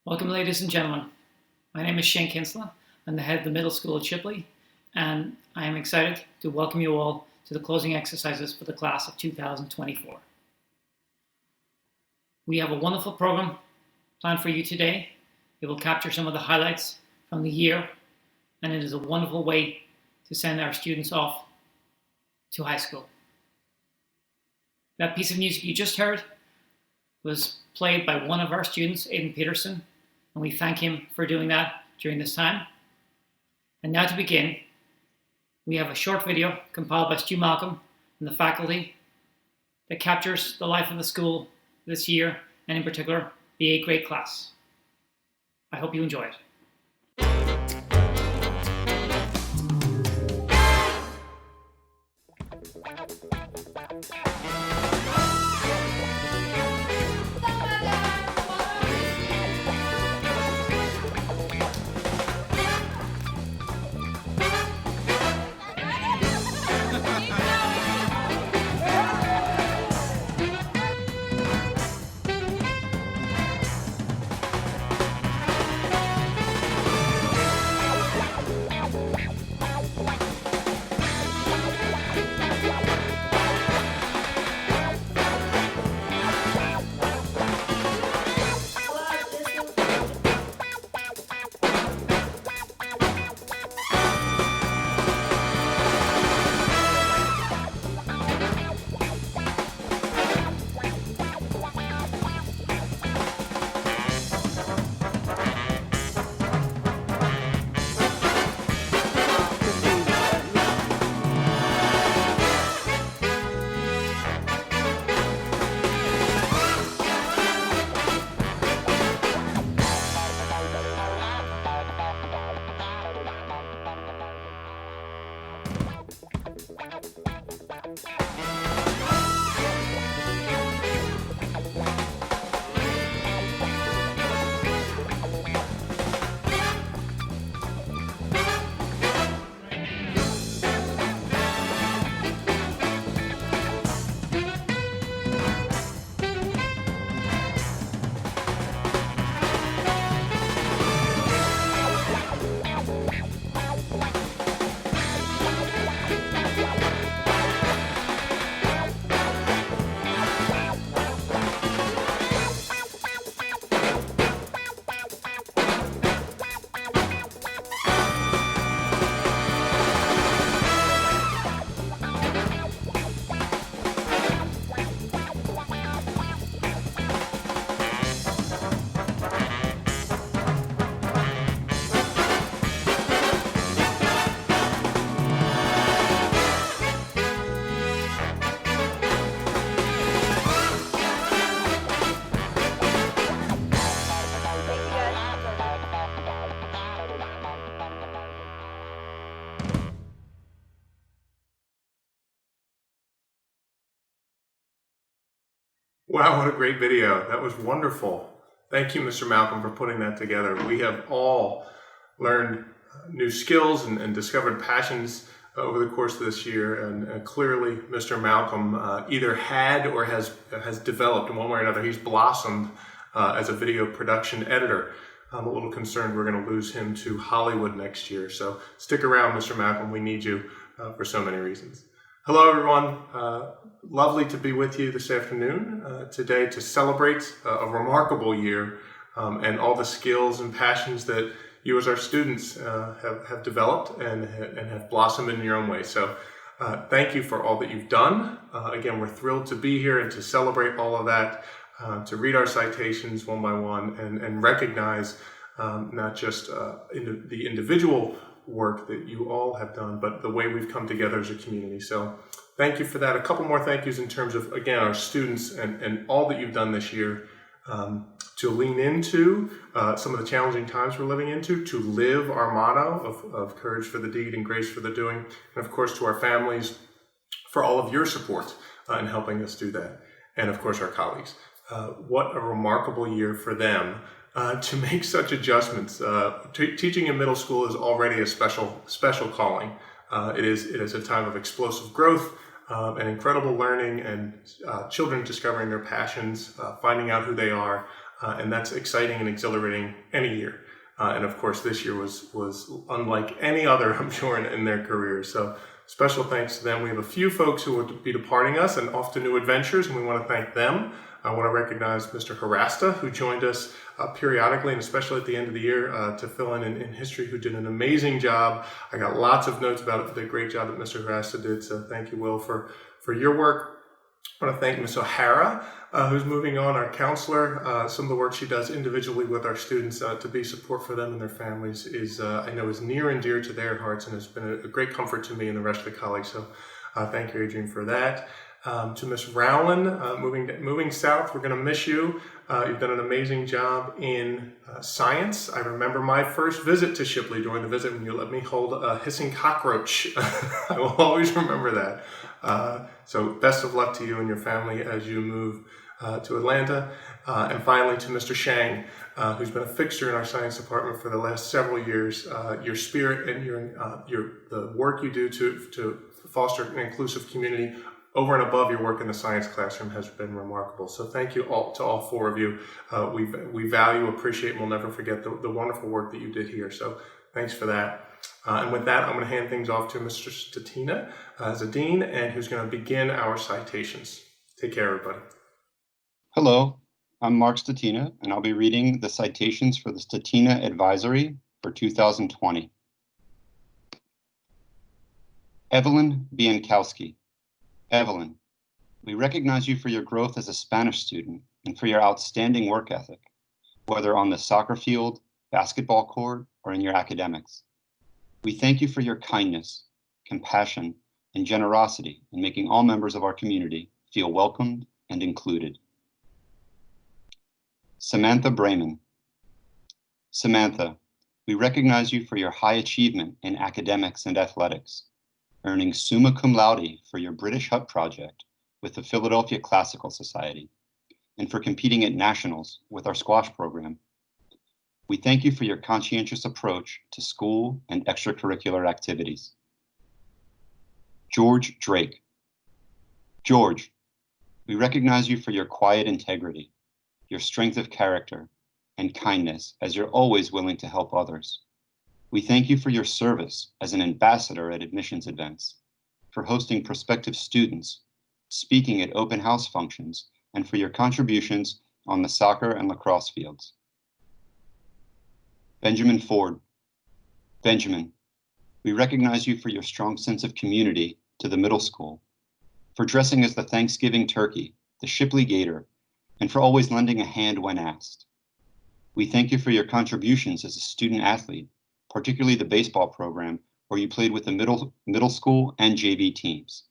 Welcome, ladies and gentlemen. My name is Shane Kinsella. I'm the head of the middle school at Shipley, and I am excited to welcome you all to the closing exercises for the class of 2024. We have a wonderful program planned for you today. It will capture some of the highlights from the year, and it is a wonderful way to send our students off to high school. That piece of music you just heard was played by one of our students, Aidan Peterson, and we thank him for doing that during this time. And now to begin, we have a short video compiled by Stu Malcolm and the faculty that captures the life of the school this year, and in particular, the 8th grade class. I hope you enjoy it. Wow, what a great video. That was wonderful. Thank you, Mr. Malcolm, for putting that together. We have all learned new skills and discovered passions over the course of this year. And clearly, Mr. Malcolm either had or has developed in one way or another. He's blossomed as a video production editor. I'm a little concerned we're going to lose him to Hollywood next year. So stick around, Mr. Malcolm. We need you for so many reasons. Hello, everyone. Lovely to be with you this afternoon today to celebrate a remarkable year and all the skills and passions that you as our students have developed and have blossomed in your own way. So thank you for all that you've done. Again, we're thrilled to be here and to celebrate all of that, to read our citations one by one and recognize not just the individual work that you all have done, but the way we've come together as a community. So thank you for that. A couple more thank yous in terms of, again, our students and all that you've done this year to lean into some of the challenging times we're living into, to live our motto of courage for the deed and grace for the doing, and of course to our families for all of your support in helping us do that, and of course our colleagues. What a remarkable year for them to make such adjustments. Teaching in middle school is already a special calling. It is a time of explosive growth and incredible learning and children discovering their passions, finding out who they are, and that's exciting and exhilarating any year. And of course, this year was unlike any other, I'm sure, in their careers. So special thanks to them. We have a few folks who will be departing us and off to new adventures, and we want to thank them. I want to recognize Mr. Harasta, who joined us periodically, and especially at the end of the year to fill in history, who did an amazing job. I got lots of notes about the great job that Mr. Harasta did, so thank you, Will, for your work. I want to thank Ms. O'Hara, who's moving on, our counselor. Some of the work she does individually with our students to be support for them and their families is, I know, is near and dear to their hearts and has been a great comfort to me and the rest of the colleagues. So thank you, Adrian, for that. To Ms. Rowland, moving south, we're going to miss you. You've done an amazing job in science. I remember my first visit to Shipley during the visit when you let me hold a hissing cockroach. I will always remember that. So best of luck to you and your family as you move to Atlanta. And finally to Mr. Shang, who's been a fixture in our science department for the last several years. Your spirit and the work you do to foster an inclusive community over and above your work in the science classroom has been remarkable. So thank you to all four of you. We value, appreciate, and we'll never forget the wonderful work that you did here. So thanks for that. And with that, I'm going to hand things off to Mr. Statina as a dean, and who's going to begin our citations. Take care, everybody. Hello, I'm Mark Statina, and I'll be reading the citations for the Statina Advisory for 2020. Evelyn Biankowski. Evelyn, we recognize you for your growth as a Spanish student and for your outstanding work ethic, whether on the soccer field, basketball court, or in your academics. We thank you for your kindness, compassion, and generosity in making all members of our community feel welcomed and included. Samantha Brayman. Samantha, we recognize you for your high achievement in academics and athletics, earning summa cum laude for your British Hut project with the Philadelphia Classical Society, and for competing at nationals with our squash program. We thank you for your conscientious approach to school and extracurricular activities. George Drake. George, we recognize you for your quiet integrity, your strength of character, and kindness, as you're always willing to help others. We thank you for your service as an ambassador at admissions events, for hosting prospective students, speaking at open house functions, and for your contributions on the soccer and lacrosse fields. Benjamin Ford. Benjamin, we recognize you for your strong sense of community to the middle school, for dressing as the Thanksgiving turkey, the Shipley Gator, and for always lending a hand when asked. We thank you for your contributions as a student athlete, particularly the baseball program, where you played with the middle school and JV teams.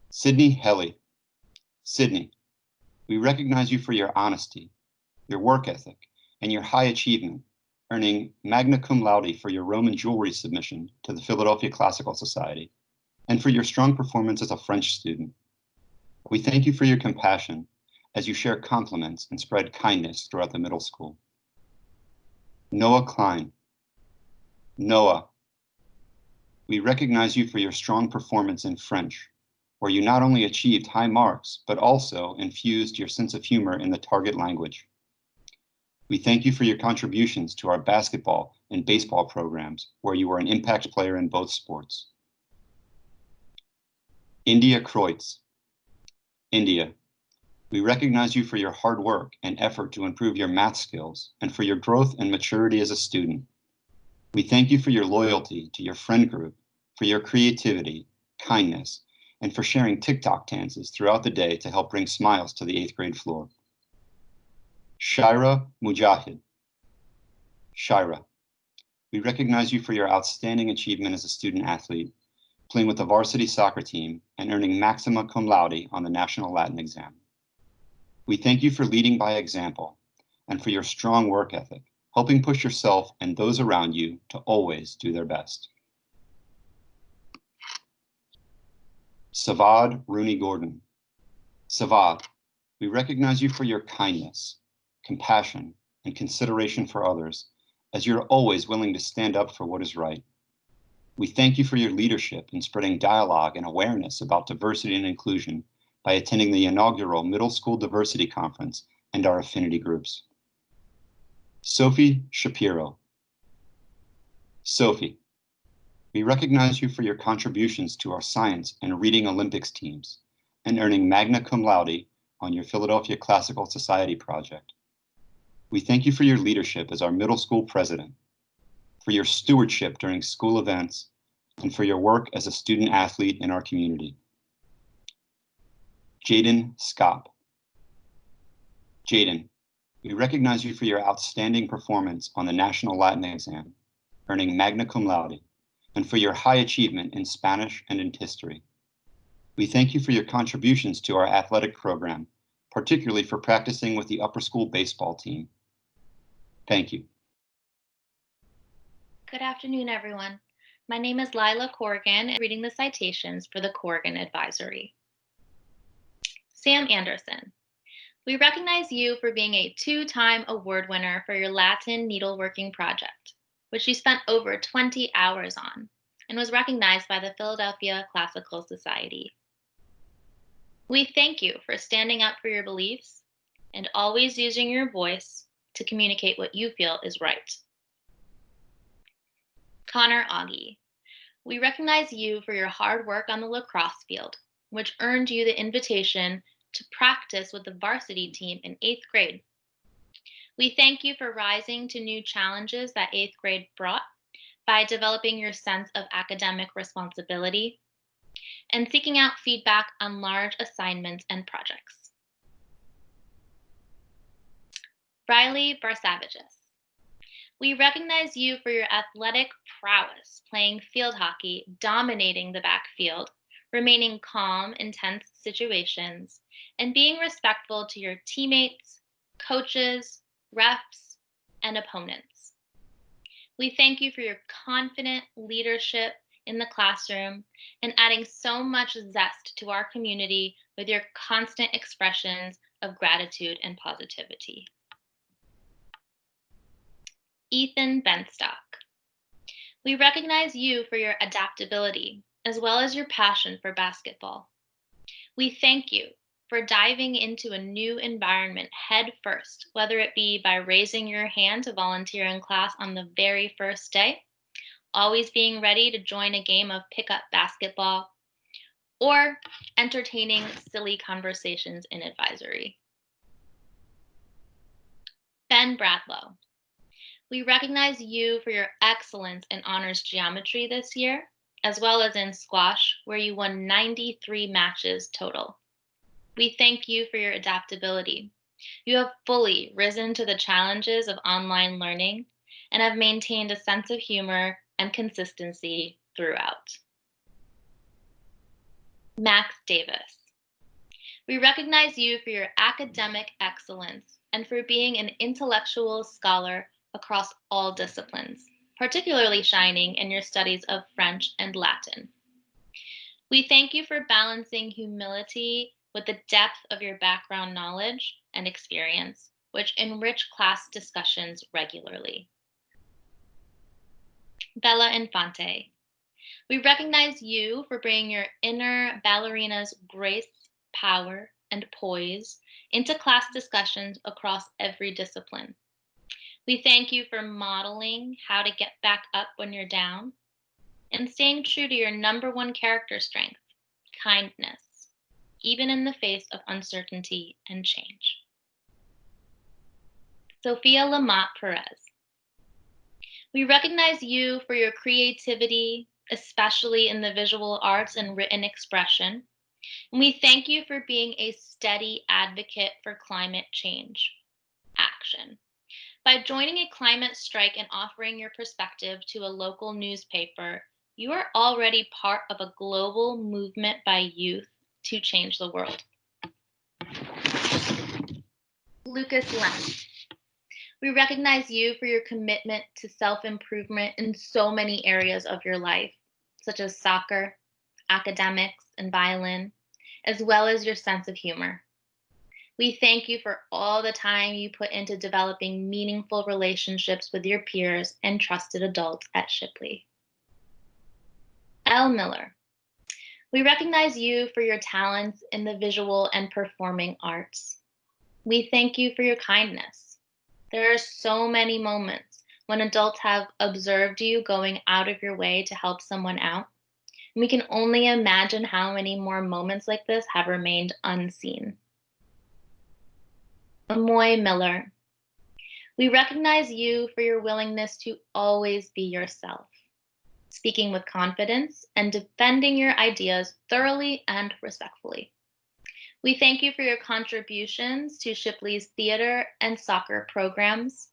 Sydney Helly. Sydney, we recognize you for your honesty, your work ethic, and your high achievement, earning magna cum laude for your Roman jewelry submission to the Philadelphia Classical Society, and for your strong performance as a French student. We thank you for your compassion as you share compliments and spread kindness throughout the middle school. Noah Klein. Noah, we recognize you for your strong performance in French, where you not only achieved high marks, but also infused your sense of humor in the target language. We thank you for your contributions to our basketball and baseball programs, where you were an impact player in both sports. India Kreutz. India, we recognize you for your hard work and effort to improve your math skills and for your growth and maturity as a student. We thank you for your loyalty to your friend group, for your creativity, kindness, and for sharing TikTok dances throughout the day to help bring smiles to the 8th grade floor. Shaira Mujahid. Shaira, we recognize you for your outstanding achievement as a student athlete, playing with the varsity soccer team and earning maxima cum laude on the National Latin exam. We thank you for leading by example and for your strong work ethic, helping push yourself and those around you to always do their best. Savad Rooney Gordon. Savad, we recognize you for your kindness, compassion, and consideration for others, as you're always willing to stand up for what is right. We thank you for your leadership in spreading dialogue and awareness about diversity and inclusion by attending the inaugural Middle School Diversity Conference and our affinity groups. Sophie Shapiro. Sophie, we recognize you for your contributions to our science and reading Olympics teams and earning magna cum laude on your Philadelphia Classical Society project. We thank you for your leadership as our middle school president, for your stewardship during school events, and for your work as a student athlete in our community. Jaden Scott. Jaden, we recognize you for your outstanding performance on the National Latin exam, earning magna cum laude, and for your high achievement in Spanish and in history. We thank you for your contributions to our athletic program, particularly for practicing with the upper school baseball team. Thank you. Good afternoon, everyone. My name is Lila Corrigan, reading the citations for the Corrigan Advisory. Sam Anderson. We recognize you for being a 2-time award winner for your Latin needleworking project, which you spent over 20 hours on and was recognized by the Philadelphia Classical Society. We thank you for standing up for your beliefs and always using your voice to communicate what you feel is right. Connor Augie. We recognize you for your hard work on the lacrosse field, which earned you the invitation to practice with the varsity team in 8th grade. We thank you for rising to new challenges that 8th grade brought by developing your sense of academic responsibility and seeking out feedback on large assignments and projects. Riley Barsavages. We recognize you for your athletic prowess, playing field hockey, dominating the backfield, remaining calm in tense situations, and being respectful to your teammates, coaches, refs, and opponents. We thank you for your confident leadership in the classroom and adding so much zest to our community with your constant expressions of gratitude and positivity. Ethan Benstock. We recognize you for your adaptability, as well as your passion for basketball. We thank you for diving into a new environment head first, whether it be by raising your hand to volunteer in class on the very first day, always being ready to join a game of pickup basketball, or entertaining silly conversations in advisory. Ben Bradlow. We recognize you for your excellence in honors geometry this year, as well as in squash, where you won 93 matches total. We thank you for your adaptability. You have fully risen to the challenges of online learning and have maintained a sense of humor and consistency throughout. Max Davis. We recognize you for your academic excellence and for being an intellectual scholar across all disciplines, particularly shining in your studies of French and Latin. We thank you for balancing humility with the depth of your background knowledge and experience, which enrich class discussions regularly. Bella Infante, we recognize you for bringing your inner ballerina's grace, power, and poise into class discussions across every discipline. We thank you for modeling how to get back up when you're down and staying true to your number one character strength, kindness, even in the face of uncertainty and change. Sophia Lamont Perez, we recognize you for your creativity, especially in the visual arts and written expression. And we thank you for being a steady advocate for climate change action. By joining a climate strike and offering your perspective to a local newspaper, you are already part of a global movement by youth to change the world. Lucas Len, we recognize you for your commitment to self-improvement in so many areas of your life, such as soccer, academics, and violin, as well as your sense of humor. We thank you for all the time you put into developing meaningful relationships with your peers and trusted adults at Shipley. Elle Miller, we recognize you for your talents in the visual and performing arts. We thank you for your kindness. There are so many moments when adults have observed you going out of your way to help someone out. We can only imagine how many more moments like this have remained unseen. Amoy Miller, we recognize you for your willingness to always be yourself, speaking with confidence and defending your ideas thoroughly and respectfully. We thank you for your contributions to Shipley's theater and soccer programs,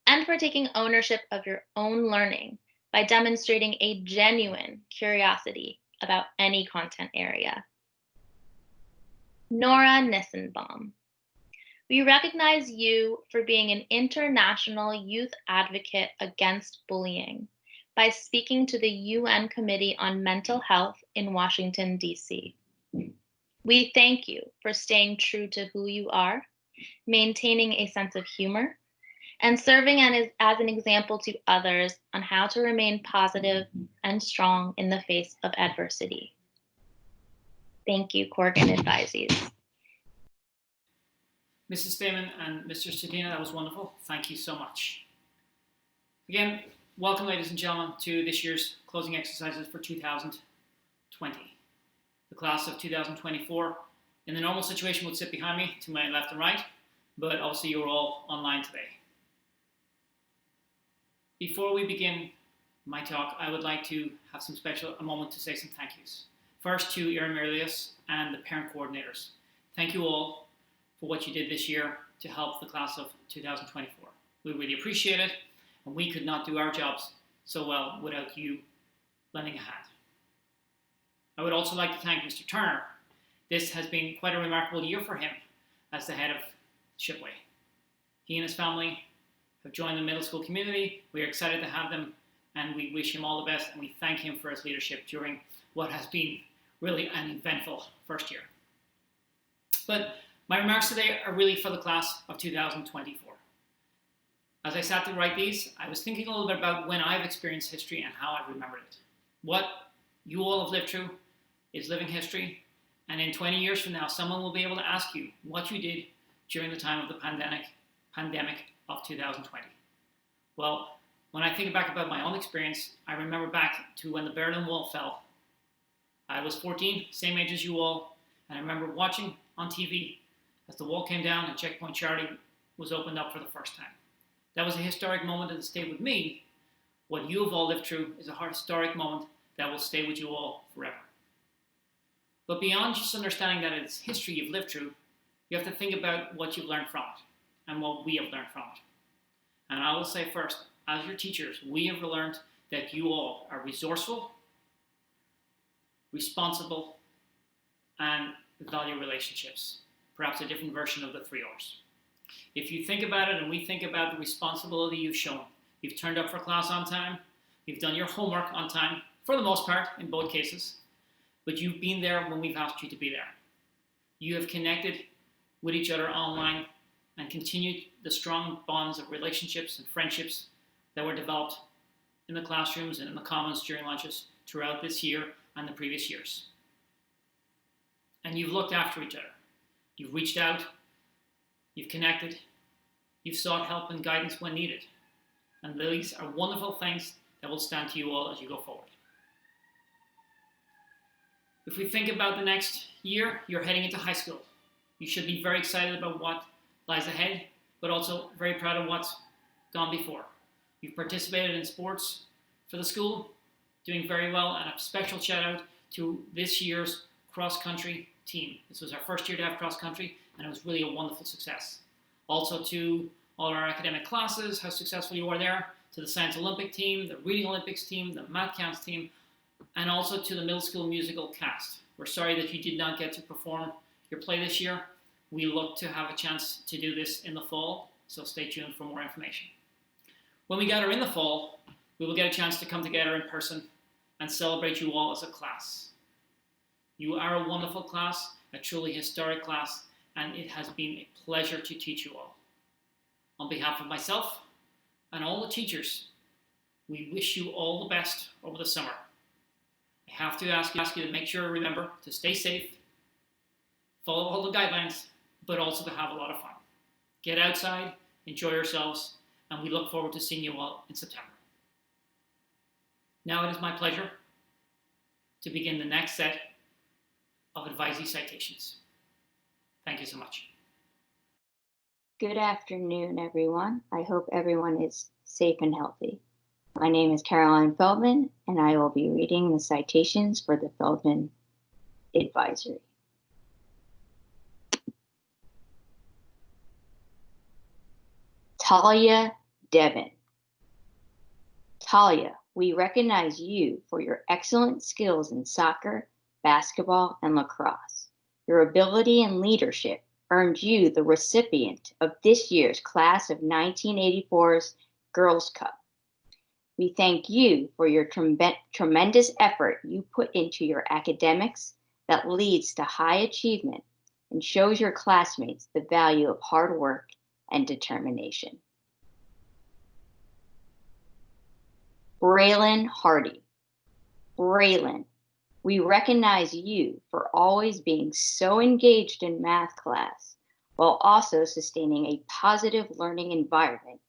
and for taking ownership of your own learning by demonstrating a genuine curiosity about any content area. Nora Nissenbaum, we recognize you for being an international youth advocate against bullying by speaking to the UN Committee on Mental Health in Washington, D.C. We thank you for staying true to who you are, maintaining a sense of humor, and serving as an example to others on how to remain positive and strong in the face of adversity. Thank you, Corgan Advisees. Mrs. Stamen and Mr. Sedina, that was wonderful. Thank you so much. Again, welcome, ladies and gentlemen, to this year's closing exercises for 2020. The class of 2024, in the normal situation, would sit behind me to my left and right, but obviously you're all online today. Before we begin my talk, I would like to have a moment to say some thank yous. First to Erin Merlius and the parent coordinators. Thank you all for what you did this year to help the class of 2024. We really appreciate it, and we could not do our jobs so well without you lending a hand. I would also like to thank Mr. Turner. This has been quite a remarkable year for him as the head of Shipley. He and his family have joined the middle school community. We are excited to have them, and we wish him all the best, and we thank him for his leadership during what has been really an eventful first year. But my remarks today are really for the class of 2024. As I sat to write these, I was thinking a little bit about when I've experienced history and how I've remembered it. What you all have lived through is living history, and in 20 years from now, someone will be able to ask you what you did during the time of the pandemic of 2020. Well, when I think back about my own experience, I remember back to when the Berlin Wall fell. I was 14, same age as you all, and I remember watching on TV as the wall came down and Checkpoint Charlie was opened up for the first time. That was a historic moment that stayed with me. What you have all lived through is a historic moment that will stay with you all forever. But beyond just understanding that it's history you've lived through, you have to think about what you've learned from it and what we have learned from it. And I will say first, as your teachers, we have learned that you all are resourceful, responsible, and value relationships. Perhaps a different version of the 3 R's. If you think about it and we think about the responsibility you've shown, you've turned up for class on time, you've done your homework on time, for the most part, in both cases, but you've been there when we've asked you to be there. You have connected with each other online and continued the strong bonds of relationships and friendships that were developed in the classrooms and in the commons during lunches throughout this year and the previous years. And you've looked after each other. You've reached out, you've connected, you've sought help and guidance when needed. And these are wonderful things that will stand to you all as you go forward. If we think about the next year, you're heading into high school. You should be very excited about what lies ahead, but also very proud of what's gone before. You've participated in sports for the school, doing very well, and a special shout out to this year's cross-country team. This was our first year to have cross-country, and it was really a wonderful success. Also to all our academic classes, how successful you are there, to the Science Olympic team, the Reading Olympics team, the Math Counts team, and also to the middle school musical cast. We're sorry that you did not get to perform your play this year. We look to have a chance to do this in the fall, so stay tuned for more information. When we gather in the fall, we will get a chance to come together in person and celebrate you all as a class. You are a wonderful class, a truly historic class, and it has been a pleasure to teach you all. On behalf of myself and all the teachers, we wish you all the best over the summer. I have to ask you to make sure to remember to stay safe, follow all the guidelines, but also to have a lot of fun. Get outside, enjoy yourselves, and we look forward to seeing you all in September. Now it is my pleasure to begin the next set of advisee citations. Thank you so much. Good afternoon, everyone. I hope everyone is safe and healthy. My name is Caroline Feldman, and I will be reading the citations for the Feldman Advisory. Talia Devon. Talia, we recognize you for your excellent skills in soccer, basketball, and lacrosse. Your ability and leadership earned you the recipient of this year's class of 1984's Girls' Cup. We thank you for your tremendous effort you put into your academics that leads to high achievement and shows your classmates the value of hard work and determination. Braylon Hardy. Braylon, we recognize you for always being so engaged in math class while also sustaining a positive learning environment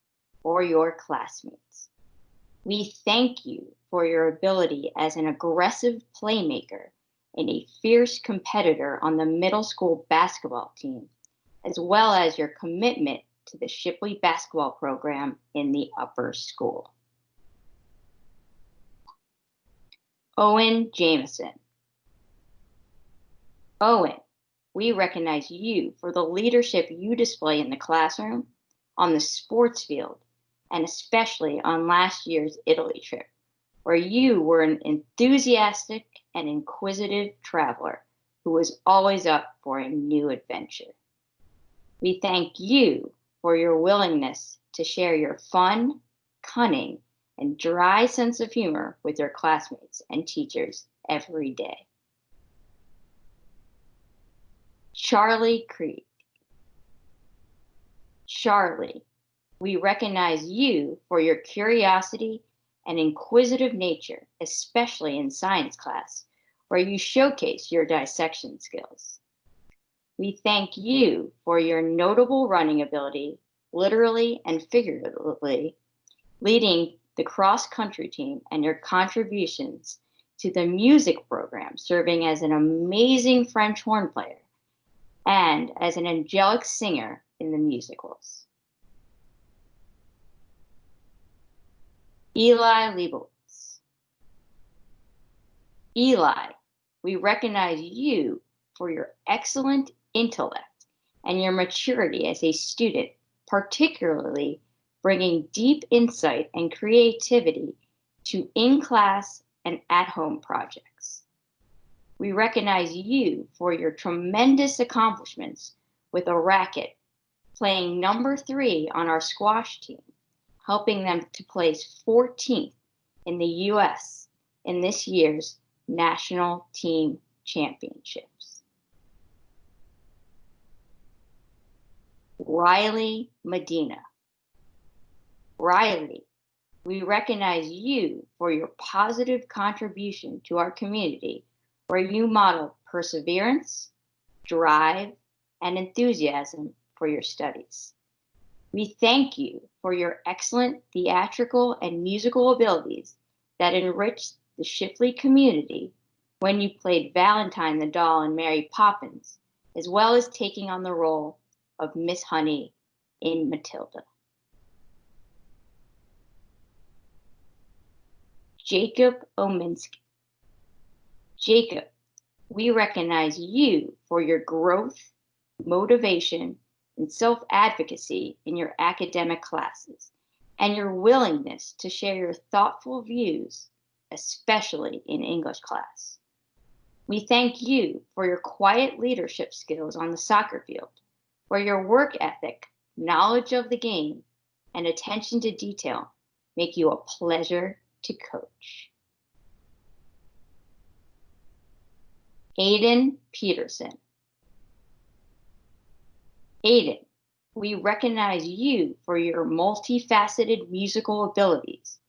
for your classmates. We thank you for your ability as an aggressive playmaker and a fierce competitor on the middle school basketball team, as well as your commitment to the Shipley basketball program in the upper school. Owen Jameson. Owen, we recognize you for the leadership you display in the classroom, on the sports field, and especially on last year's Italy trip, where you were an enthusiastic and inquisitive traveler who was always up for a new adventure. We thank you for your willingness to share your fun, cunning, and dry sense of humor with your classmates and teachers every day. Charlie Creed. Charlie, we recognize you for your curiosity and inquisitive nature, especially in science class, where you showcase your dissection skills. We thank you for your notable running ability, literally and figuratively, leading the cross-country team and your contributions to the music program, serving as an amazing French horn player and as an angelic singer in the musicals. Eli Leibowitz. Eli, we recognize you for your excellent intellect and your maturity as a student, particularly bringing deep insight and creativity to in-class and at-home projects. We recognize you for your tremendous accomplishments with a racket, playing number 3 on our squash team, helping them to place 14th in the U.S. in this year's national team championships. Riley Medina. Riley, we recognize you for your positive contribution to our community, where you model perseverance, drive, and enthusiasm for your studies. We thank you for your excellent theatrical and musical abilities that enriched the Shipley community when you played Valentine the doll in Mary Poppins, as well as taking on the role of Miss Honey in Matilda. Jacob Ominski. Jacob, we recognize you for your growth, motivation, and self-advocacy in your academic classes, and your willingness to share your thoughtful views, especially in English class. We thank you for your quiet leadership skills on the soccer field, where your work ethic, knowledge of the game, and attention to detail make you a pleasure to coach. Aiden Peterson. Aiden, we recognize you for your multifaceted musical abilities,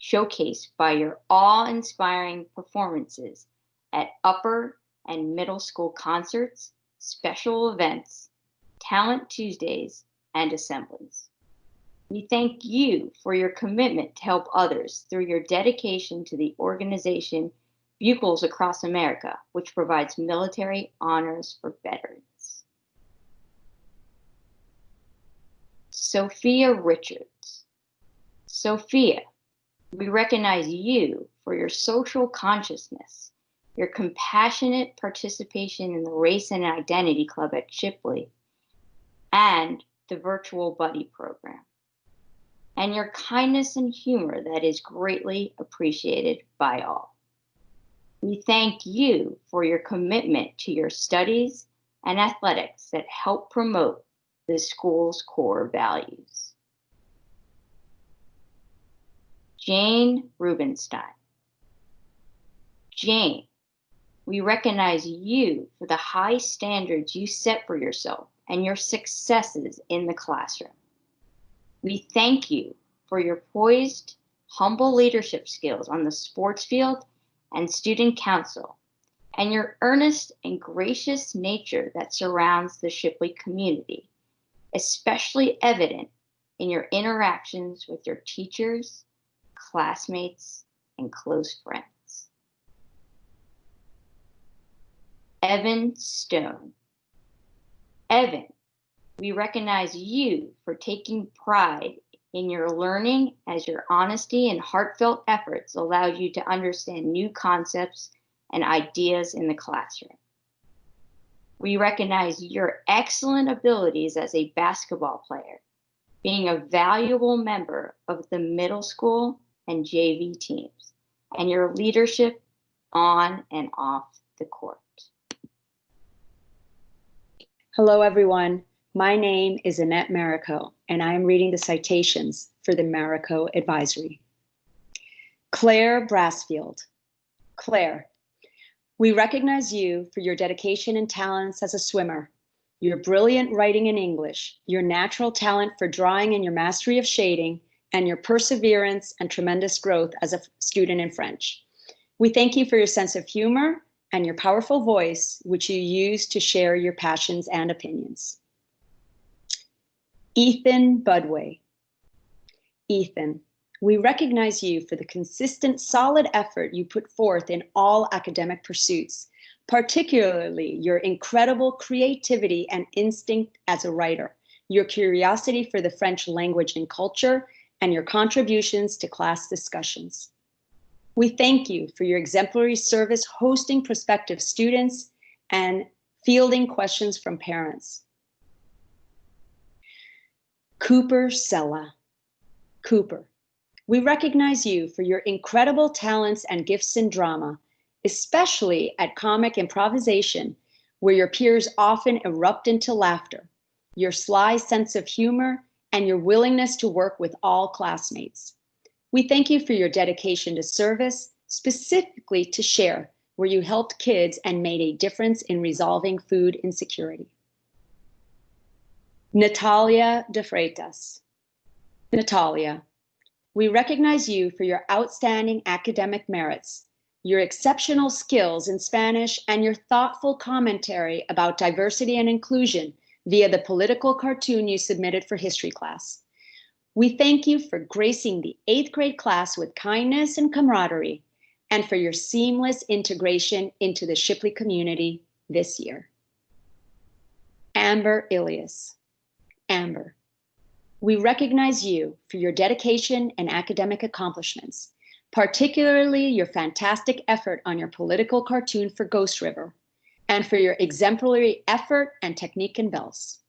showcased by your awe-inspiring performances at upper and middle school concerts, special events, Talent Tuesdays, and assemblies. We thank you for your commitment to help others through your dedication to the organization Bugles Across America, which provides military honors for veterans. Sophia Richards. Sophia, we recognize you for your social consciousness, your compassionate participation in the Race and Identity Club at Shipley, and the Virtual Buddy Program, and your kindness and humor that is greatly appreciated by all. We thank you for your commitment to your studies and athletics that help promote the school's core values. Jane Rubenstein. Jane, we recognize you for the high standards you set for yourself and your successes in the classroom. We thank you for your poised, humble leadership skills on the sports field and student council, and your earnest and gracious nature that surrounds the Shipley community, especially evident in your interactions with your teachers, classmates, and close friends. Evan Stone. Evan, we recognize you for taking pride in your learning, as your honesty and heartfelt efforts allow you to understand new concepts and ideas in the classroom. We recognize your excellent abilities as a basketball player, being a valuable member of the middle school and JV teams, and your leadership on and off the court. Hello, everyone. My name is Annette Marico, and I am reading the citations for the Marico Advisory. Claire Brassfield. Claire, we recognize you for your dedication and talents as a swimmer, your brilliant writing in English, your natural talent for drawing and your mastery of shading, and your perseverance and tremendous growth as a student in French. We thank you for your sense of humor and your powerful voice, which you use to share your passions and opinions. Ethan Budway. Ethan, we recognize you for the consistent, solid effort you put forth in all academic pursuits, particularly your incredible creativity and instinct as a writer, your curiosity for the French language and culture, and your contributions to class discussions. We thank you for your exemplary service hosting prospective students and fielding questions from parents. Cooper Sella. Cooper, we recognize you for your incredible talents and gifts in drama, especially at comic improvisation, where your peers often erupt into laughter, your sly sense of humor, and your willingness to work with all classmates. We thank you for your dedication to service, specifically to share where you helped kids and made a difference in resolving food insecurity. Natalia de Freitas. Natalia, we recognize you for your outstanding academic merits, your exceptional skills in Spanish, and your thoughtful commentary about diversity and inclusion via the political cartoon you submitted for history class. We thank you for gracing the 8th grade class with kindness and camaraderie, and for your seamless integration into the Shipley community this year. Amber Ilias. Amber, we recognize you for your dedication and academic accomplishments, particularly your fantastic effort on your political cartoon for Ghost River, and for your exemplary effort and technique in bells.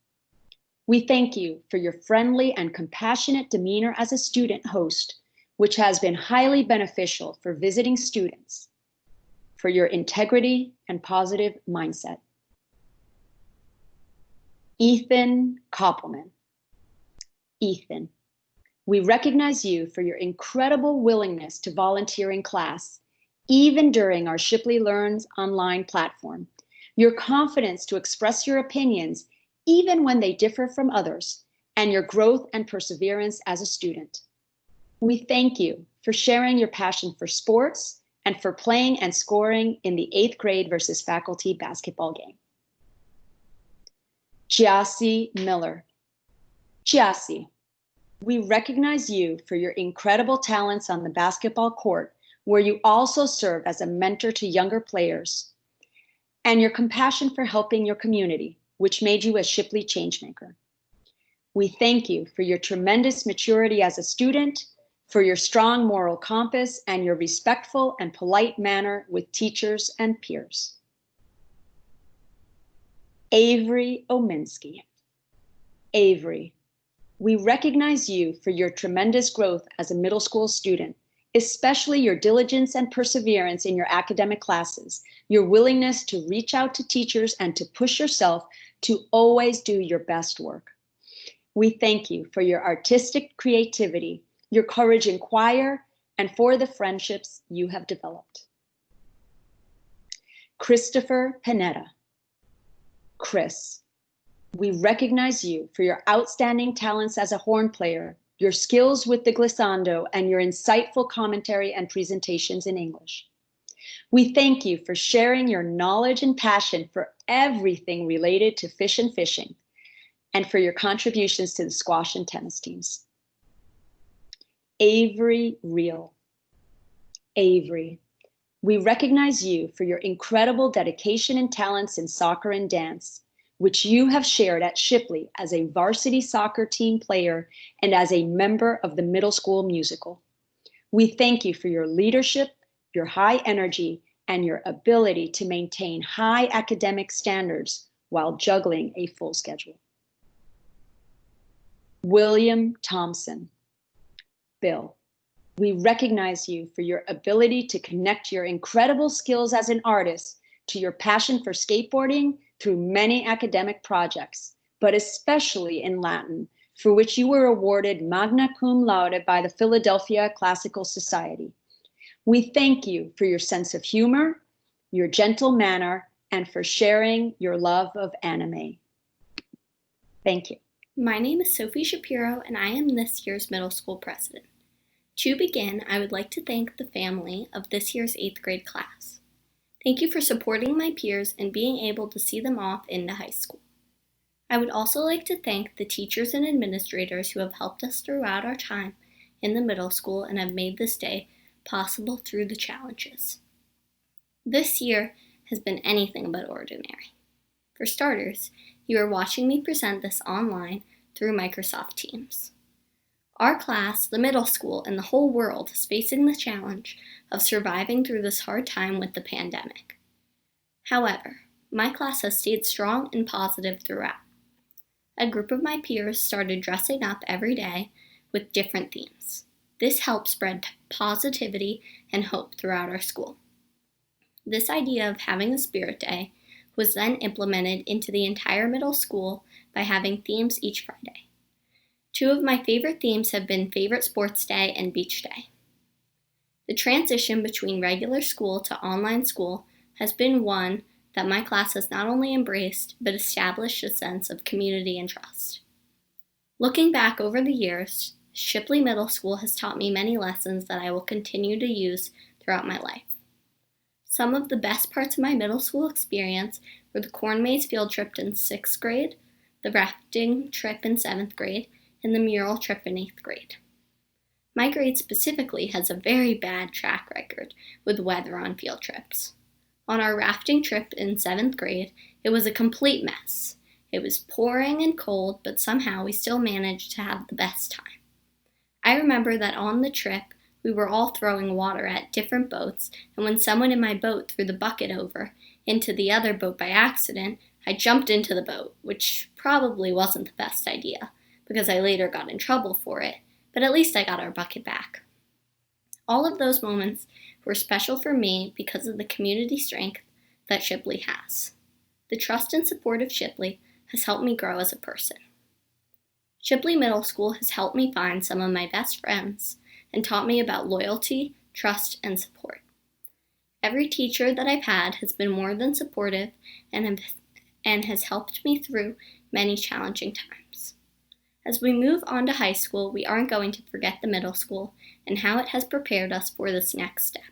We thank you for your friendly and compassionate demeanor as a student host, which has been highly beneficial for visiting students, for your integrity and positive mindset. Ethan Koppelman. Ethan, we recognize you for your incredible willingness to volunteer in class, even during our Shipley Learns online platform, your confidence to express your opinions, even when they differ from others, and your growth and perseverance as a student. We thank you for sharing your passion for sports and for playing and scoring in the 8th grade versus faculty basketball game. Giassi Miller. Giassi, we recognize you for your incredible talents on the basketball court, where you also serve as a mentor to younger players, and your compassion for helping your community, which made you a Shipley changemaker. We thank you for your tremendous maturity as a student, for your strong moral compass, and your respectful and polite manner with teachers and peers. Avery Ominsky. Avery, we recognize you for your tremendous growth as a middle school student, especially your diligence and perseverance in your academic classes, your willingness to reach out to teachers and to push yourself to always do your best work. We thank you for your artistic creativity, your courage in choir, and for the friendships you have developed. Christopher Panetta. Chris, we recognize you for your outstanding talents as a horn player, your skills with the glissando, and your insightful commentary and presentations in English. We thank you for sharing your knowledge and passion for everything related to fish and fishing, and for your contributions to the squash and tennis teams. Avery Reel. Avery, we recognize you for your incredible dedication and talents in soccer and dance, which you have shared at Shipley as a varsity soccer team player and as a member of the middle school musical. We thank you for your leadership, your high energy, and your ability to maintain high academic standards while juggling a full schedule. William Thompson. Bill, we recognize you for your ability to connect your incredible skills as an artist to your passion for skateboarding through many academic projects, but especially in Latin, for which you were awarded magna cum laude by the Philadelphia Classical Society. We thank you for your sense of humor, your gentle manner, and for sharing your love of anime. Thank you. My name is Sophie Shapiro, and I am this year's middle school president. To begin, I would like to thank the family of this year's 8th grade class. Thank you for supporting my peers and being able to see them off into high school. I would also like to thank the teachers and administrators who have helped us throughout our time in the middle school and have made this day possible through the challenges. This year has been anything but ordinary. For starters, you are watching me present this online through Microsoft Teams. Our class, the middle school, and the whole world is facing the challenge of surviving through this hard time with the pandemic. However, my class has stayed strong and positive throughout. A group of my peers started dressing up every day with different themes. This helped spread positivity and hope throughout our school. This idea of having a spirit day was then implemented into the entire middle school by having themes each Friday. Two of my favorite themes have been Favorite Sports Day and Beach Day. The transition between regular school to online school has been one that my class has not only embraced, but established a sense of community and trust. Looking back over the years, Shipley Middle School has taught me many lessons that I will continue to use throughout my life. Some of the best parts of my middle school experience were the corn maze field trip in 6th grade, the rafting trip in 7th grade, and the mural trip in 8th grade. My grade specifically has a very bad track record with weather on field trips. On our rafting trip in 7th grade, it was a complete mess. It was pouring and cold, but somehow we still managed to have the best time. I remember that on the trip, we were all throwing water at different boats, and when someone in my boat threw the bucket over into the other boat by accident, I jumped into the boat, which probably wasn't the best idea, because I later got in trouble for it, but at least I got our bucket back. All of those moments were special for me because of the community strength that Shipley has. The trust and support of Shipley has helped me grow as a person. Shipley Middle School has helped me find some of my best friends and taught me about loyalty, trust, and support. Every teacher that I've had has been more than supportive and has helped me through many challenging times. As we move on to high school, we aren't going to forget the middle school and how it has prepared us for this next step.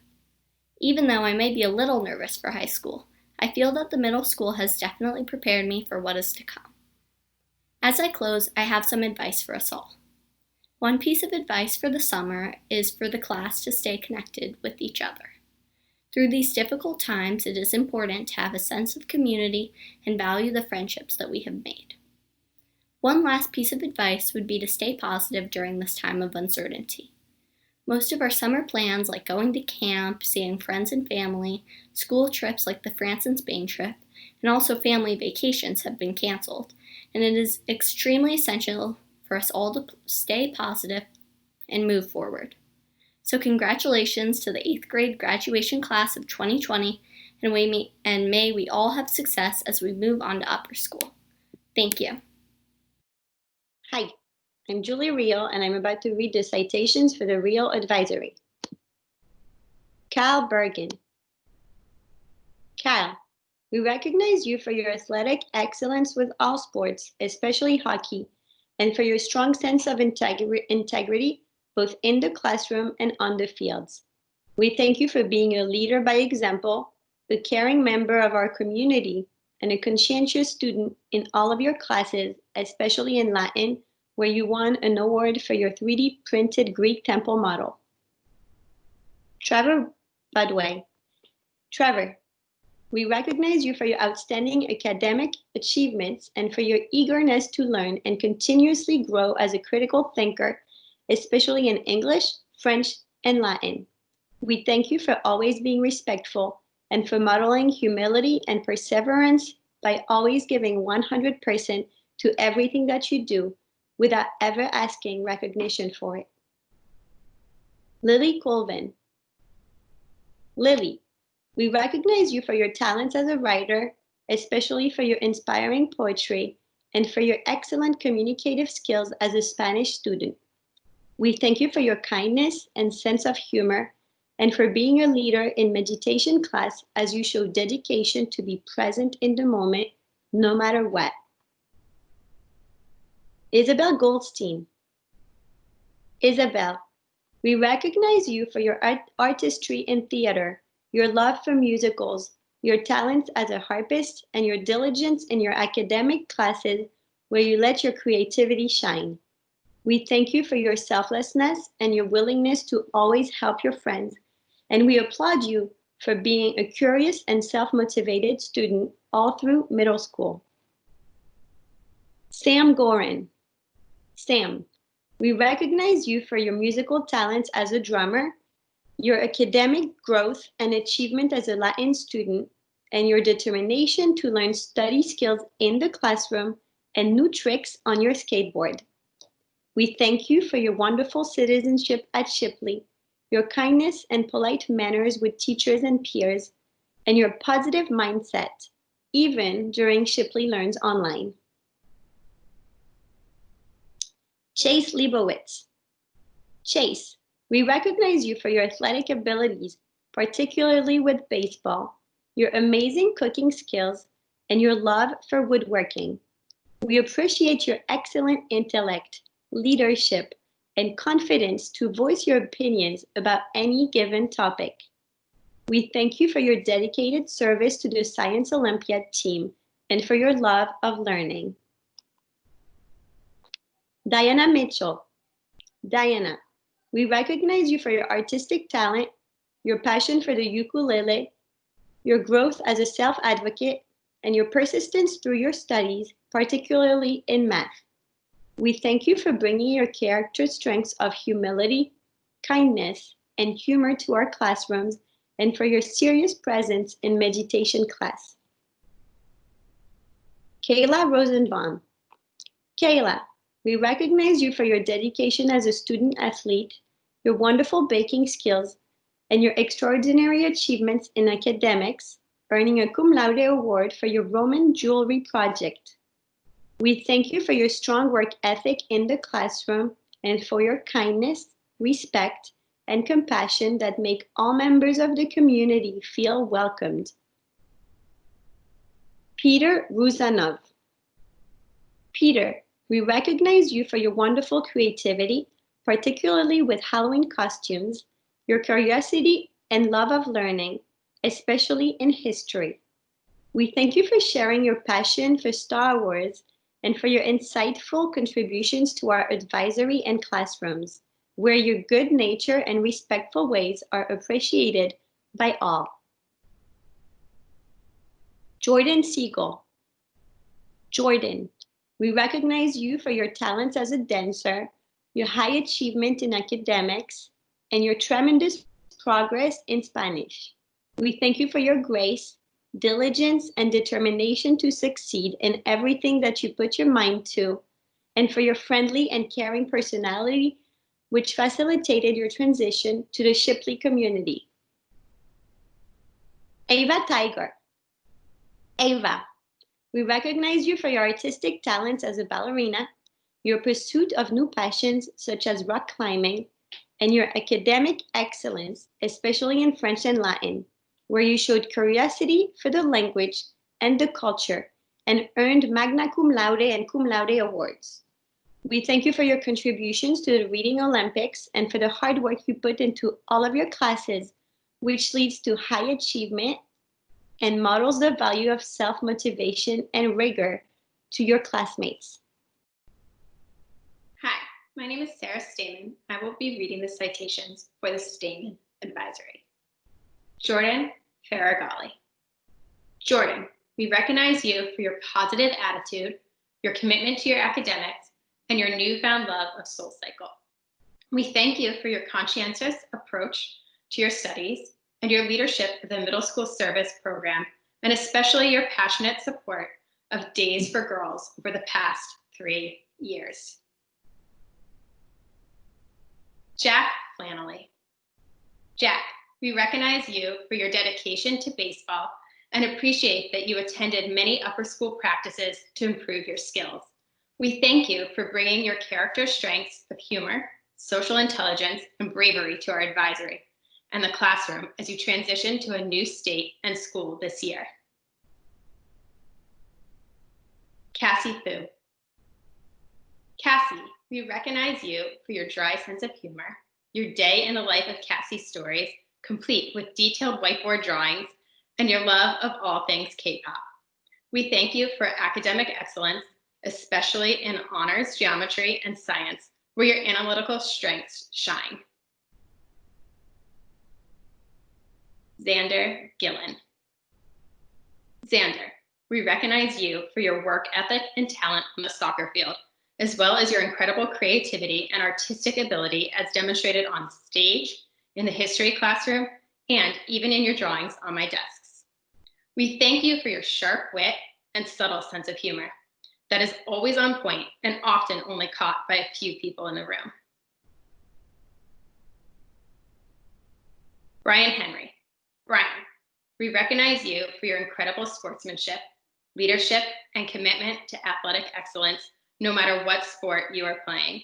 Even though I may be a little nervous for high school, I feel that the middle school has definitely prepared me for what is to come. As I close, I have some advice for us all. One piece of advice for the summer is for the class to stay connected with each other. Through these difficult times, it is important to have a sense of community and value the friendships that we have made. One last piece of advice would be to stay positive during this time of uncertainty. Most of our summer plans, like going to camp, seeing friends and family, school trips like the France and Spain trip, and also family vacations have been canceled, and it is extremely essential for us all to stay positive and move forward. So congratulations to the 8th grade graduation class of 2020, and may we all have success as we move on to upper school. Thank you. Hi, I'm Julie Reel, and I'm about to read the citations for the Reel Advisory. Kyle Bergen. Kyle, we recognize you for your athletic excellence with all sports, especially hockey, and for your strong sense of integrity, both in the classroom and on the fields. We thank you for being a leader by example, a caring member of our community, and a conscientious student in all of your classes, especially in Latin, where you won an award for your 3D printed Greek temple model. Trevor Budway. Trevor, we recognize you for your outstanding academic achievements and for your eagerness to learn and continuously grow as a critical thinker, especially in English, French, and Latin. We thank you for always being respectful and for modeling humility and perseverance by always giving 100% to everything that you do without ever asking recognition for it. Lily Colvin. Lily, we recognize you for your talents as a writer, especially for your inspiring poetry and for your excellent communicative skills as a Spanish student. We thank you for your kindness and sense of humor and for being a leader in meditation class as you show dedication to be present in the moment, no matter what. Isabel Goldstein. Isabel, we recognize you for your artistry in theater, your love for musicals, your talents as a harpist, and your diligence in your academic classes where you let your creativity shine. We thank you for your selflessness and your willingness to always help your friends, and we applaud you for being a curious and self-motivated student all through middle school. Sam Gorin. Sam, we recognize you for your musical talents as a drummer, your academic growth and achievement as a Latin student, and your determination to learn study skills in the classroom and new tricks on your skateboard. We thank you for your wonderful citizenship at Shipley, your kindness and polite manners with teachers and peers, and your positive mindset, even during Shipley Learns Online. Chase Leibowitz. Chase, we recognize you for your athletic abilities, particularly with baseball, your amazing cooking skills, and your love for woodworking. We appreciate your excellent intellect, leadership, and confidence to voice your opinions about any given topic. We thank you for your dedicated service to the Science Olympiad team and for your love of learning. Diana Mitchell. Diana, we recognize you for your artistic talent, your passion for the ukulele, your growth as a self-advocate, and your persistence through your studies, particularly in math. We thank you for bringing your character strengths of humility, kindness, and humor to our classrooms and for your serious presence in meditation class. Kayla Rosenbaum. Kayla, we recognize you for your dedication as a student athlete, your wonderful baking skills, and your extraordinary achievements in academics, earning a cum laude award for your Roman jewelry project. We thank you for your strong work ethic in the classroom and for your kindness, respect, and compassion that make all members of the community feel welcomed. Peter Ruzanov. Peter, we recognize you for your wonderful creativity, particularly with Halloween costumes, your curiosity and love of learning, especially in history. We thank you for sharing your passion for Star Wars and for your insightful contributions to our advisory and classrooms, where your good nature and respectful ways are appreciated by all. Jordan Siegel. Jordan, we recognize you for your talents as a dancer, your high achievement in academics, and your tremendous progress in Spanish. We thank you for your grace, diligence, and determination to succeed in everything that you put your mind to, and for your friendly and caring personality, which facilitated your transition to the Shipley community. Ava Tiger. Ava, we recognize you for your artistic talents as a ballerina, your pursuit of new passions such as rock climbing, and your academic excellence, especially in French and Latin, where you showed curiosity for the language and the culture and earned magna cum laude and cum laude awards. We thank you for your contributions to the Reading Olympics and for the hard work you put into all of your classes, which leads to high achievement and models the value of self-motivation and rigor to your classmates. Hi, my name is Sarah Stamen. I will be reading the citations for the Stamen Advisory. Jordan Faragali. Jordan, we recognize you for your positive attitude, your commitment to your academics, and your newfound love of SoulCycle. We thank you for your conscientious approach to your studies and your leadership of the middle school service program, and especially your passionate support of Days for Girls over the past 3 years. Jack Flannelly. Jack, we recognize you for your dedication to baseball and appreciate that you attended many upper school practices to improve your skills. We thank you for bringing your character strengths of humor, social intelligence, and bravery to our advisory and the classroom as you transition to a new state and school this year. Cassie Fu. Cassie, we recognize you for your dry sense of humor, your day in the life of Cassie stories, complete with detailed whiteboard drawings, and your love of all things K-pop. We thank you for academic excellence, especially in honors, geometry, and science, where your analytical strengths shine. Xander Gillen. Xander, we recognize you for your work ethic and talent on the soccer field, as well as your incredible creativity and artistic ability as demonstrated on stage, in the history classroom, and even in your drawings on my desks. We thank you for your sharp wit and subtle sense of humor that is always on point and often only caught by a few people in the room. Brian Henry. Brian, we recognize you for your incredible sportsmanship, leadership, and commitment to athletic excellence, no matter what sport you are playing.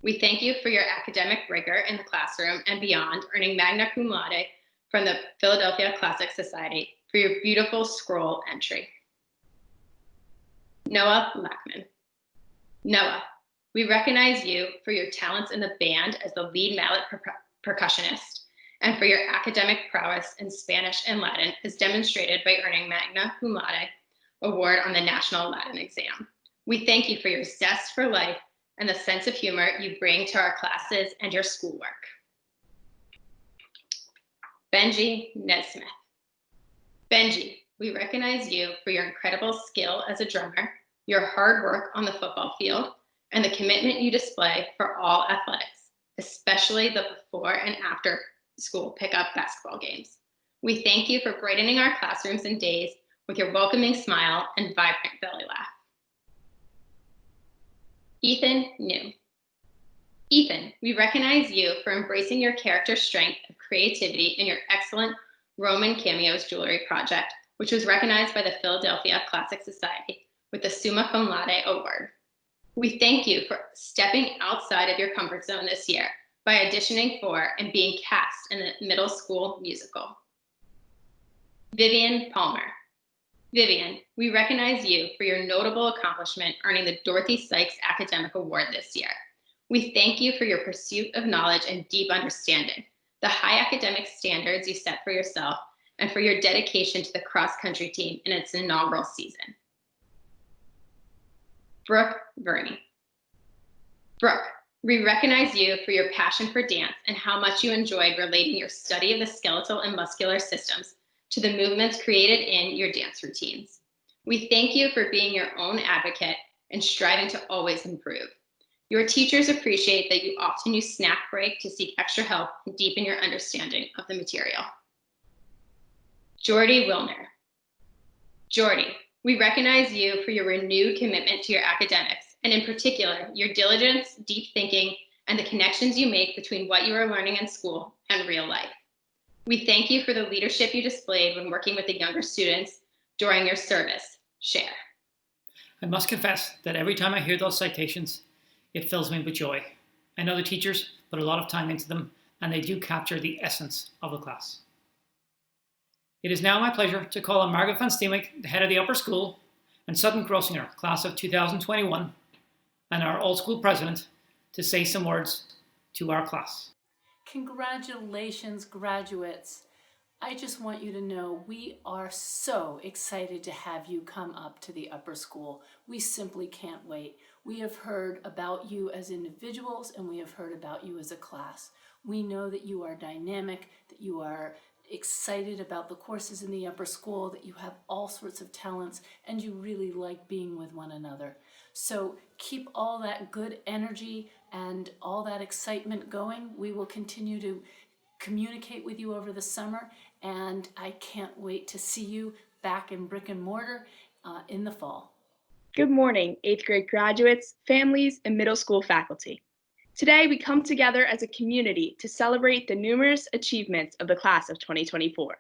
We thank you for your academic rigor in the classroom and beyond, earning magna cum laude from the Philadelphia Classic Society, for your beautiful scroll entry. Noah Lackman. Noah, we recognize you for your talents in the band as the lead mallet percussionist and for your academic prowess in Spanish and Latin as demonstrated by earning Magna Cum Laude award on the National Latin exam. We thank you for your zest for life and the sense of humor you bring to our classes and your schoolwork. Benji Nesmith. Benji, we recognize you for your incredible skill as a drummer, your hard work on the football field, and the commitment you display for all athletics, especially the before and after school pickup basketball games. We thank you for brightening our classrooms and days with your welcoming smile and vibrant belly laugh. Ethan New. Ethan, we recognize you for embracing your character strength of creativity in your excellent Roman cameos jewelry project, which was recognized by the Philadelphia Classic Society with the Summa Cum Laude Award. We thank you for stepping outside of your comfort zone this year by auditioning for and being cast in the middle school musical. Vivian Palmer. Vivian, we recognize you for your notable accomplishment earning the Dorothy Sykes Academic Award this year. We thank you for your pursuit of knowledge and deep understanding, the high academic standards you set for yourself, and for your dedication to the cross-country team in its inaugural season. Brooke Verney. Brooke, we recognize you for your passion for dance and how much you enjoyed relating your study of the skeletal and muscular systems to the movements created in your dance routines. We thank you for being your own advocate and striving to always improve. Your teachers appreciate that you often use snack break to seek extra help and deepen your understanding of the material. Jordy Wilner. Jordy, we recognize you for your renewed commitment to your academics, and in particular, your diligence, deep thinking, and the connections you make between what you are learning in school and real life. We thank you for the leadership you displayed when working with the younger students during your service. Share. I must confess that every time I hear those citations, it fills me with joy. I know the teachers put a lot of time into them, and they do capture the essence of the class. It is now my pleasure to call on Margaret van Steenwyk, the head of the upper school, and Sutton Grossinger, class of 2021, and our old school president, to say some words to our class. Congratulations, graduates. I just want you to know we are so excited to have you come up to the upper school. We simply can't wait. We have heard about you as individuals and we have heard about you as a class. We know that you are dynamic, that you are excited about the courses in the upper school, that you have all sorts of talents, and you really like being with one another. So keep all that good energy and all that excitement going. We will continue to communicate with you over the summer, and I can't wait to see you back in brick and mortar in the fall. Good morning, 8th grade graduates, families, and middle school faculty. Today, we come together as a community to celebrate the numerous achievements of the class of 2024.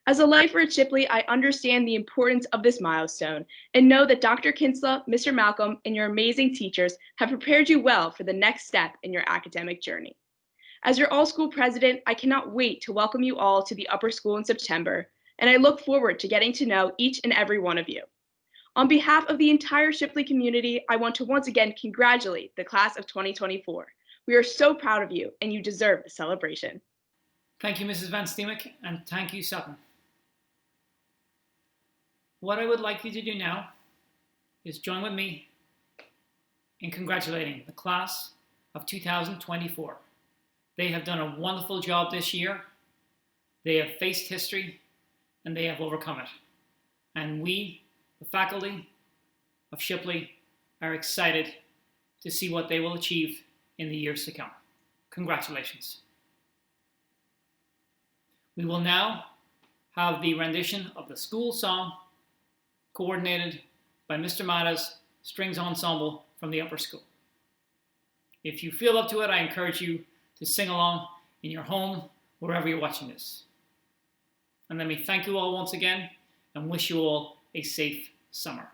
As a lifer at Shipley, I understand the importance of this milestone and know that Dr. Kinsella, Mr. Malcolm, and your amazing teachers have prepared you well for the next step in your academic journey. As your all-school president, I cannot wait to welcome you all to the upper school in September, and I look forward to getting to know each and every one of you. On behalf of the entire Shipley community, I want to once again congratulate the class of 2024. We are so proud of you, and you deserve the celebration. Thank you, Mrs. van Steenwyk, and thank you, Sutton. What I would like you to do now is join with me in congratulating the class of 2024. They have done a wonderful job this year. They have faced history and they have overcome it. And we, the faculty of Shipley, are excited to see what they will achieve in the years to come. Congratulations. We will now have the rendition of the school song coordinated by Mr. Mata's Strings Ensemble from the upper school. If you feel up to it, I encourage you to sing along in your home, wherever you're watching this. And let me thank you all once again and wish you all a safe summer.